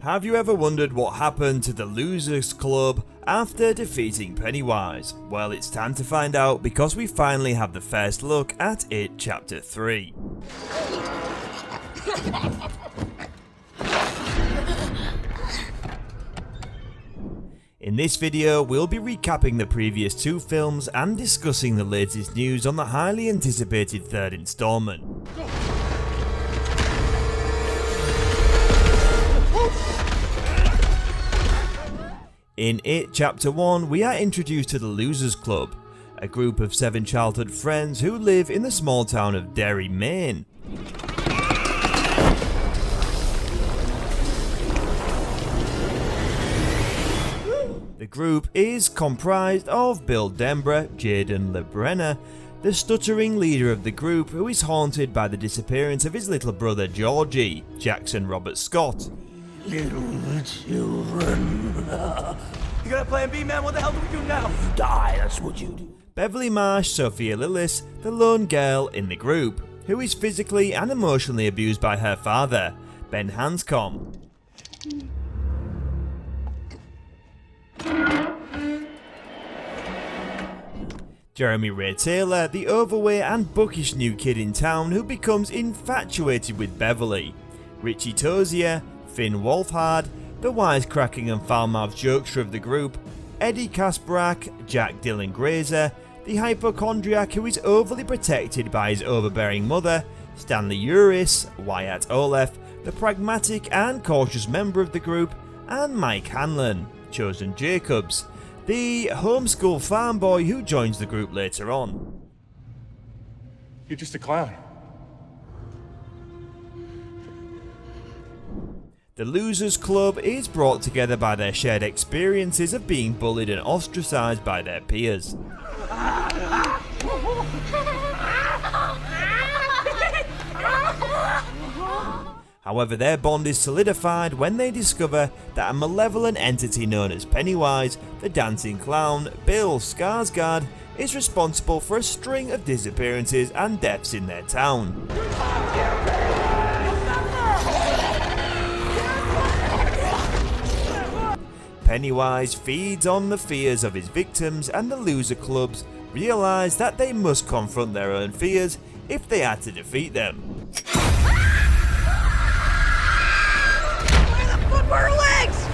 Have you ever wondered what happened to the Losers Club after defeating Pennywise? Well, it's time to find out because we finally have the first look at It Chapter 3. In this video, we'll be recapping the previous two films and discussing the latest news on the highly anticipated third installment. In It Chapter 1, we are introduced to the Losers Club, a group of 7 childhood friends who live in the small town of Derry, Maine. The group is comprised of Bill Denbrough, Jaeden Lieberher, the stuttering leader of the group who is haunted by the disappearance of his little brother Georgie, Jackson Robert Scott. Little children. You got a plan B, man? What the hell do we do now? Die, that's what you do. Beverly Marsh, Sophia Lillis, the lone girl in the group, who is physically and emotionally abused by her father, Ben Hanscom. Jeremy Ray Taylor, the overweight and bookish new kid in town who becomes infatuated with Beverly. Richie Tozier, Finn Wolfhard, the wisecracking and foul-mouthed jokester of the group, Eddie Kaspbrak, Jack Dylan Grazer, the hypochondriac who is overly protected by his overbearing mother, Stanley Uris, Wyatt Oleff, the pragmatic and cautious member of the group, and Mike Hanlon, Chosen Jacobs, the homeschool farm boy who joins the group later on. You're just a clown. The Losers Club is brought together by their shared experiences of being bullied and ostracised by their peers. However, their bond is solidified when they discover that a malevolent entity known as Pennywise the Dancing Clown, Bill Skarsgård, is responsible for a string of disappearances and deaths in their town. Pennywise feeds on the fears of his victims, and the Loser Clubs realise that they must confront their own fears if they are to defeat them. Where the foot were her legs?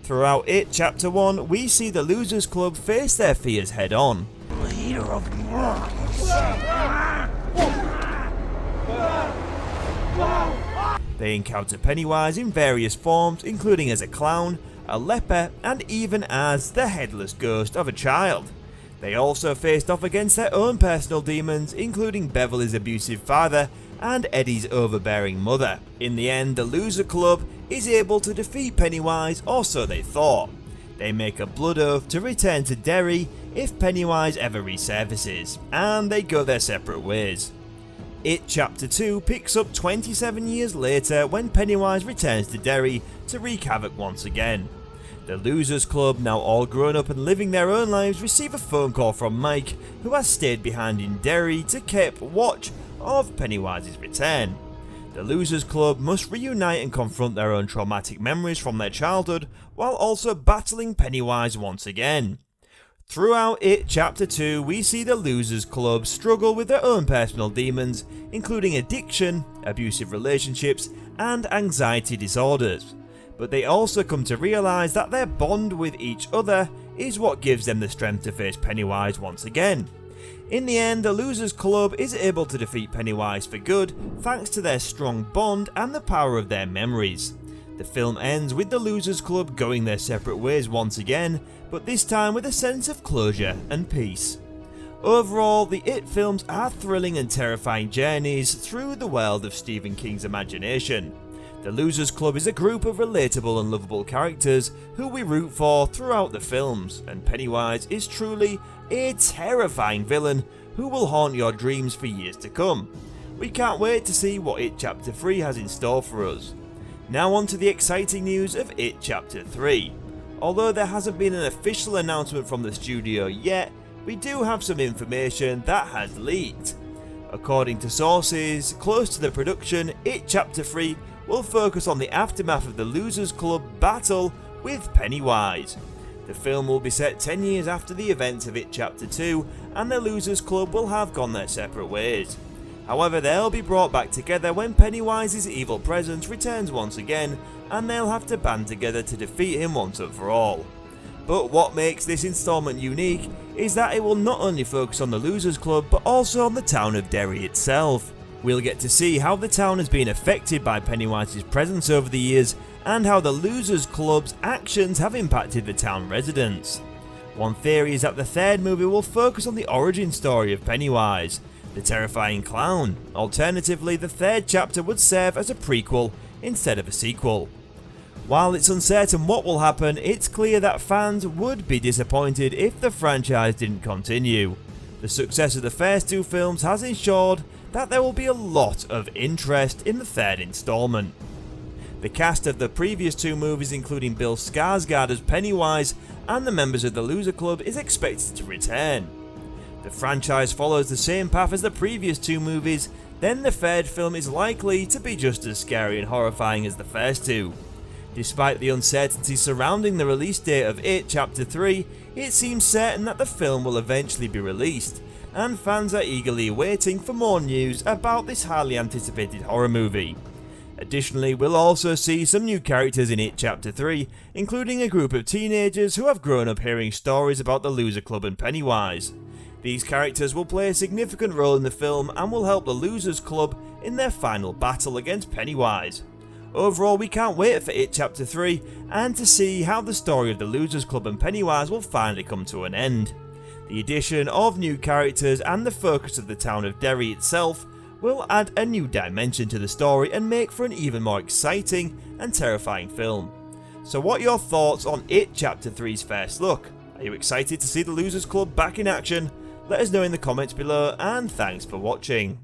Throughout It Chapter 1, we see the Losers Club face their fears head on. Leader of They encounter Pennywise in various forms, including as a clown, a leper, and even as the headless ghost of a child. They also faced off against their own personal demons, including Beverly's abusive father and Eddie's overbearing mother. In the end, the Loser Club is able to defeat Pennywise, or so they thought. They make a blood oath to return to Derry if Pennywise ever resurfaces, and they go their separate ways. It Chapter 2 picks up 27 years later when Pennywise returns to Derry to wreak havoc once again. The Losers Club, now all grown up and living their own lives, receive a phone call from Mike, who has stayed behind in Derry to keep watch of Pennywise's return. The Losers Club must reunite and confront their own traumatic memories from their childhood, while also battling Pennywise once again. Throughout It Chapter 2, we see the Losers Club struggle with their own personal demons, including addiction, abusive relationships, and anxiety disorders. But they also come to realise that their bond with each other is what gives them the strength to face Pennywise once again. In the end, the Losers Club is able to defeat Pennywise for good, thanks to their strong bond and the power of their memories. The film ends with the Losers Club going their separate ways once again, but this time with a sense of closure and peace. Overall, the It films are thrilling and terrifying journeys through the world of Stephen King's imagination. The Losers Club is a group of relatable and lovable characters who we root for throughout the films, and Pennywise is truly a terrifying villain who will haunt your dreams for years to come. We can't wait to see what It Chapter 3 has in store for us. Now on to the exciting news of It Chapter 3. Although there hasn't been an official announcement from the studio yet, we do have some information that has leaked. According to sources close to the production, It Chapter 3 will focus on the aftermath of the Losers Club battle with Pennywise. The film will be set 10 years after the events of It Chapter 2, and the Losers Club will have gone their separate ways. However, they'll be brought back together when Pennywise's evil presence returns once again, and they'll have to band together to defeat him once and for all. But what makes this installment unique is that it will not only focus on the Losers Club but also on the town of Derry itself. We'll get to see how the town has been affected by Pennywise's presence over the years and how the Losers Club's actions have impacted the town residents. One theory is that the third movie will focus on the origin story of Pennywise, the terrifying clown. Alternatively, the third chapter would serve as a prequel instead of a sequel. While it's uncertain what will happen, it's clear that fans would be disappointed if the franchise didn't continue. The success of the first two films has ensured that there will be a lot of interest in the third installment. The cast of the previous two movies, including Bill Skarsgård as Pennywise and the members of the Loser Club, is expected to return. The franchise follows the same path as the previous two movies, then the third film is likely to be just as scary and horrifying as the first two. Despite the uncertainty surrounding the release date of It Chapter 3, it seems certain that the film will eventually be released, and fans are eagerly waiting for more news about this highly anticipated horror movie. Additionally, we'll also see some new characters in It Chapter 3, including a group of teenagers who have grown up hearing stories about the Loser Club and Pennywise. These characters will play a significant role in the film and will help the Losers Club in their final battle against Pennywise. Overall, we can't wait for It Chapter 3 and to see how the story of the Losers Club and Pennywise will finally come to an end. The addition of new characters and the focus of the town of Derry itself will add a new dimension to the story and make for an even more exciting and terrifying film. So what are your thoughts on It Chapter 3's first look? Are you excited to see the Losers Club back in action? Let us know in the comments below, and thanks for watching.